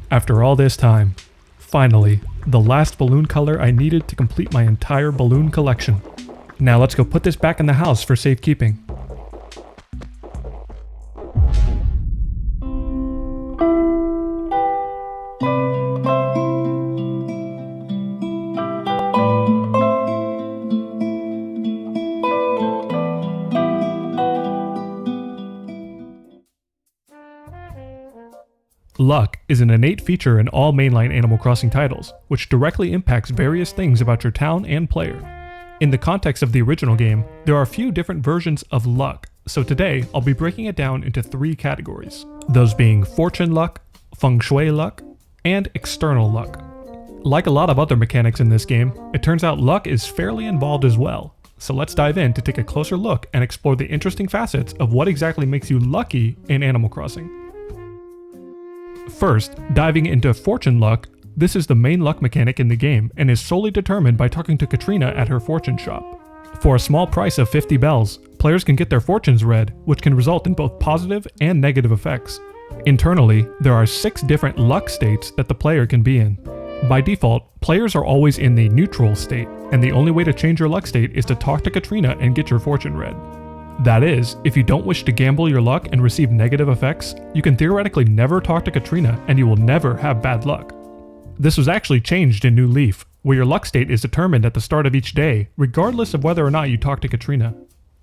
After all this time, finally, the last balloon color I needed to complete my entire balloon collection. Now let's go put this back in the house for safekeeping. Luck is an innate feature in all mainline Animal Crossing titles, which directly impacts various things about your town and player. In the context of the original game, there are a few different versions of luck, so today I'll be breaking it down into 3 categories, those being fortune luck, feng shui luck, and external luck. Like a lot of other mechanics in this game, it turns out luck is fairly involved as well, so let's dive in to take a closer look and explore the interesting facets of what exactly makes you lucky in Animal Crossing. First, diving into fortune luck, this is the main luck mechanic in the game and is solely determined by talking to Katrina at her fortune shop. For a small price of 50 bells, players can get their fortunes read, which can result in both positive and negative effects. Internally, there are 6 different luck states that the player can be in. By default, players are always in the neutral state, and the only way to change your luck state is to talk to Katrina and get your fortune read. That is, if you don't wish to gamble your luck and receive negative effects, you can theoretically never talk to Katrina and you will never have bad luck. This was actually changed in New Leaf, where your luck state is determined at the start of each day, regardless of whether or not you talk to Katrina.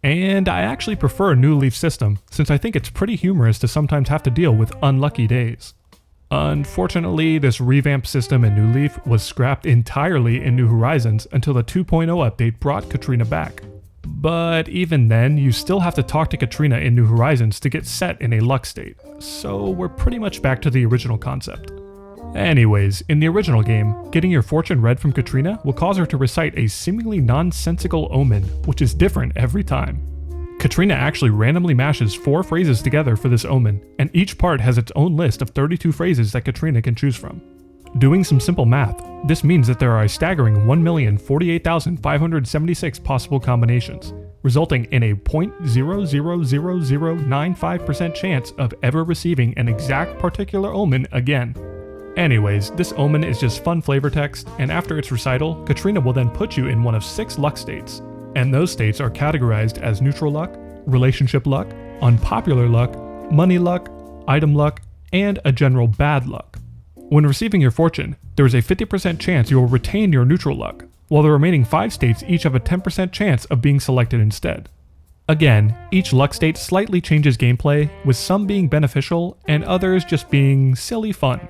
And I actually prefer New Leaf's system, since I think it's pretty humorous to sometimes have to deal with unlucky days. Unfortunately, this revamped system in New Leaf was scrapped entirely in New Horizons until the 2.0 update brought Katrina back. But even then, you still have to talk to Katrina in New Horizons to get set in a luck state, so we're pretty much back to the original concept. Anyways, in the original game, getting your fortune read from Katrina will cause her to recite a seemingly nonsensical omen, which is different every time. Katrina actually randomly mashes 4 phrases together for this omen, and each part has its own list of 32 phrases that Katrina can choose from. Doing some simple math, this means that there are a staggering 1,048,576 possible combinations, resulting in a 0.000095% chance of ever receiving an exact particular omen again. Anyways, this omen is just fun flavor text, and after its recital, Katrina will then put you in one of 6 luck states, and those states are categorized as neutral luck, relationship luck, unpopular luck, money luck, item luck, and a general bad luck. When receiving your fortune, there is a 50% chance you will retain your neutral luck, while the remaining 5 states each have a 10% chance of being selected instead. Again, each luck state slightly changes gameplay, with some being beneficial and others just being silly fun.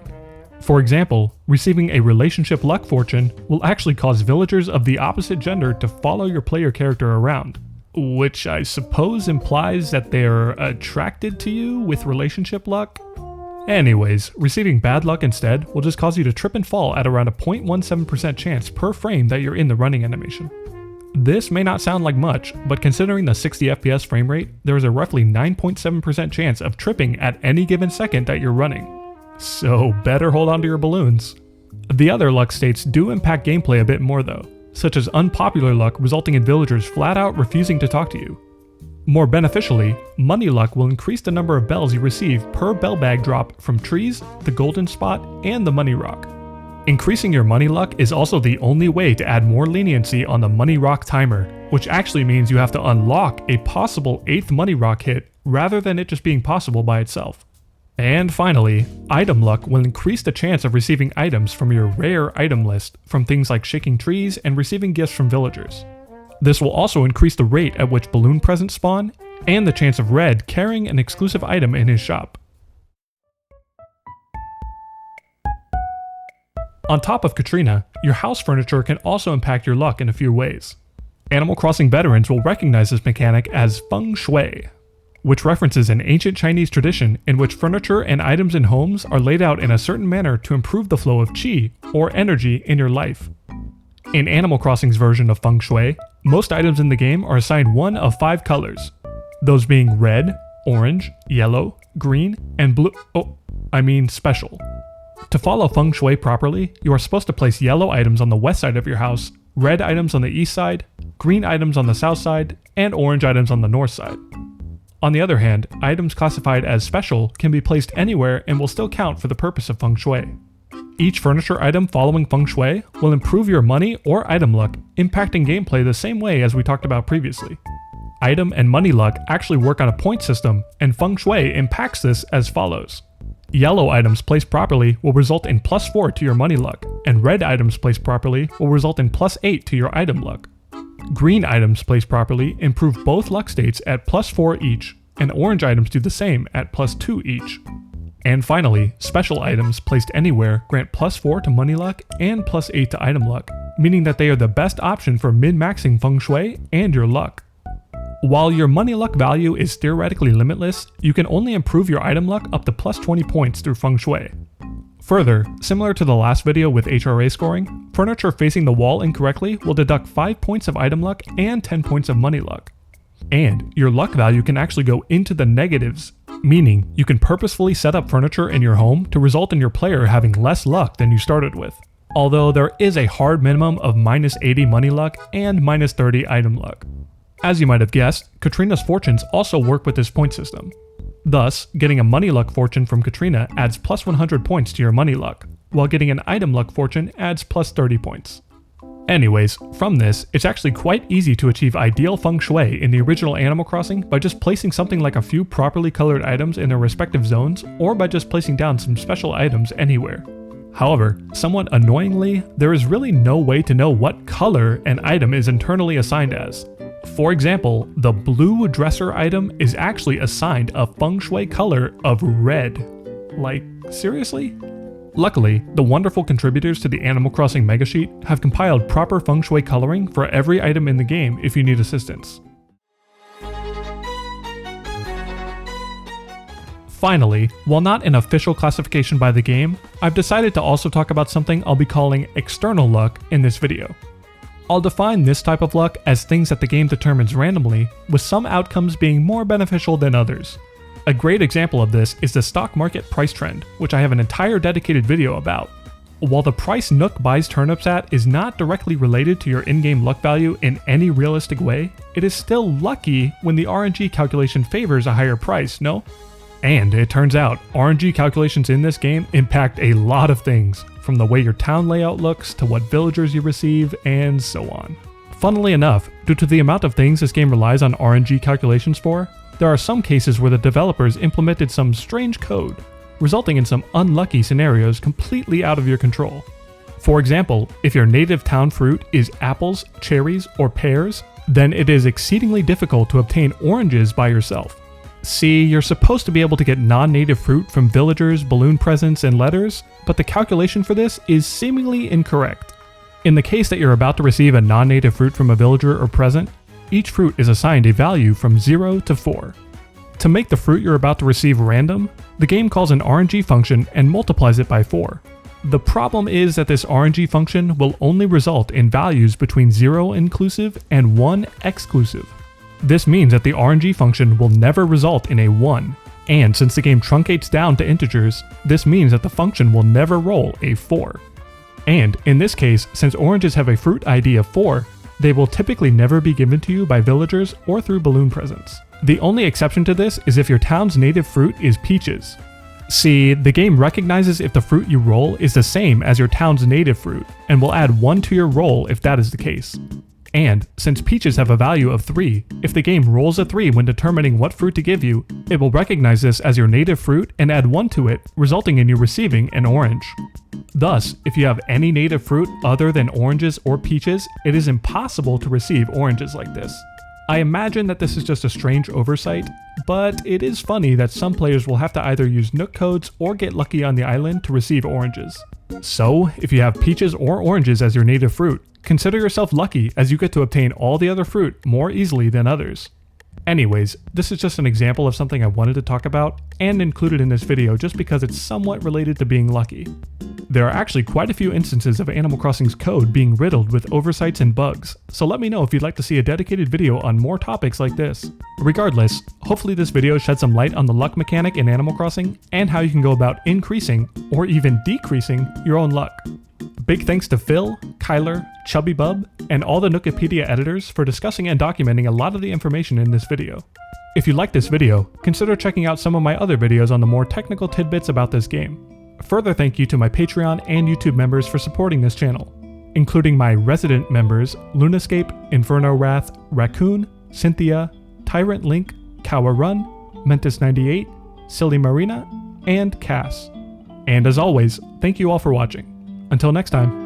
For example, receiving a relationship luck fortune will actually cause villagers of the opposite gender to follow your player character around, which I suppose implies that they're attracted to you with relationship luck? Anyways, receiving bad luck instead will just cause you to trip and fall at around a 0.17% chance per frame that you're in the running animation. This may not sound like much, but considering the 60 FPS frame rate, there is a roughly 9.7% chance of tripping at any given second that you're running. So better hold on to your balloons. The other luck states do impact gameplay a bit more though, such as unpopular luck resulting in villagers flat out refusing to talk to you. More beneficially, money luck will increase the number of bells you receive per bell bag drop from trees, the golden spot, and the money rock. Increasing your money luck is also the only way to add more leniency on the money rock timer, which actually means you have to unlock a possible 8th money rock hit rather than it just being possible by itself. And finally, item luck will increase the chance of receiving items from your rare item list from things like shaking trees and receiving gifts from villagers. This will also increase the rate at which balloon presents spawn, and the chance of Red carrying an exclusive item in his shop. On top of Katrina, your house furniture can also impact your luck in a few ways. Animal Crossing veterans will recognize this mechanic as Fêng Shui, which references an ancient Chinese tradition in which furniture and items in homes are laid out in a certain manner to improve the flow of qi, or energy, in your life. In Animal Crossing's version of Fêng Shui, most items in the game are assigned one of 5 colors, those being red, orange, yellow, green, and blue. Special. To follow Fêng Shui properly, you are supposed to place yellow items on the west side of your house, red items on the east side, green items on the south side, and orange items on the north side. On the other hand, items classified as special can be placed anywhere and will still count for the purpose of Feng Shui. Each furniture item following Feng Shui will improve your money or item luck, impacting gameplay the same way as we talked about previously. Item and money luck actually work on a point system, and Feng Shui impacts this as follows. Yellow items placed properly will result in +4 to your money luck, and red items placed properly will result in +8 to your item luck. Green items placed properly improve both luck states at +4 each, and orange items do the same at +2 each. And finally, special items placed anywhere grant +4 to money luck and +8 to item luck, meaning that they are the best option for min-maxing Feng Shui and your luck. While your money luck value is theoretically limitless, you can only improve your item luck up to +20 points through Feng Shui. Further, similar to the last video with HRA scoring, furniture facing the wall incorrectly will deduct 5 points of item luck and 10 points of money luck. And your luck value can actually go into the negatives, meaning you can purposefully set up furniture in your home to result in your player having less luck than you started with. Although there is a hard minimum of -80 money luck and -30 item luck. As you might have guessed, Katrina's fortunes also work with this point system. Thus, getting a money luck fortune from Katrina adds +100 points to your money luck, while getting an item luck fortune adds +30 points. Anyways, from this, it's actually quite easy to achieve ideal Feng Shui in the original Animal Crossing by just placing something like a few properly colored items in their respective zones, or by just placing down some special items anywhere. However, somewhat annoyingly, there is really no way to know what color an item is internally assigned as. For example, the blue dresser item is actually assigned a Feng Shui color of red. Like, seriously? Luckily, the wonderful contributors to the Animal Crossing megasheet have compiled proper Feng Shui coloring for every item in the game if you need assistance. Finally, while not an official classification by the game, I've decided to also talk about something I'll be calling external luck in this video. I'll define this type of luck as things that the game determines randomly, with some outcomes being more beneficial than others. A great example of this is the stock market price trend, which I have an entire dedicated video about. While the price Nook buys turnips at is not directly related to your in-game luck value in any realistic way, it is still lucky when the RNG calculation favors a higher price, no? And it turns out, RNG calculations in this game impact a lot of things, from the way your town layout looks to what villagers you receive, and so on. Funnily enough, due to the amount of things this game relies on RNG calculations for, there are some cases where the developers implemented some strange code, resulting in some unlucky scenarios completely out of your control. For example, if your native town fruit is apples, cherries, or pears, then it is exceedingly difficult to obtain oranges by yourself. See, you're supposed to be able to get non-native fruit from villagers, balloon presents, and letters, but the calculation for this is seemingly incorrect. In the case that you're about to receive a non-native fruit from a villager or present, each fruit is assigned a value from 0 to 4. To make the fruit you're about to receive random, the game calls an RNG function and multiplies it by 4. The problem is that this RNG function will only result in values between 0 inclusive and 1 exclusive. This means that the RNG function will never result in a 1, and since the game truncates down to integers, this means that the function will never roll a 4. And in this case, since oranges have a fruit ID of 4, they will typically never be given to you by villagers or through balloon presents. The only exception to this is if your town's native fruit is peaches. See, the game recognizes if the fruit you roll is the same as your town's native fruit, and will add 1 to your roll if that is the case. And, since peaches have a value of 3, if the game rolls a 3 when determining what fruit to give you, it will recognize this as your native fruit and add 1 to it, resulting in you receiving an orange. Thus, if you have any native fruit other than oranges or peaches, it is impossible to receive oranges like this. I imagine that this is just a strange oversight, but it is funny that some players will have to either use Nook codes or get lucky on the island to receive oranges. So, if you have peaches or oranges as your native fruit, consider yourself lucky as you get to obtain all the other fruit more easily than others. Anyways, this is just an example of something I wanted to talk about and included in this video just because it's somewhat related to being lucky. There are actually quite a few instances of Animal Crossing's code being riddled with oversights and bugs, so let me know if you'd like to see a dedicated video on more topics like this. Regardless, hopefully this video shed some light on the luck mechanic in Animal Crossing and how you can go about increasing, or even decreasing, your own luck. Big thanks to Phil, Cuyler, Chubby Bub, and all the Nookipedia editors for discussing and documenting a lot of the information in this video. If you like this video, consider checking out some of my other videos on the more technical tidbits about this game. A further thank you to my Patreon and YouTube members for supporting this channel, including my resident members Lunascape, Inferno Wrath, Raccoon, Cynthia, Tyrant Link, Kawa Run, Mentis98, Silly Marina, and Cass. And as always, thank you all for watching. Until next time.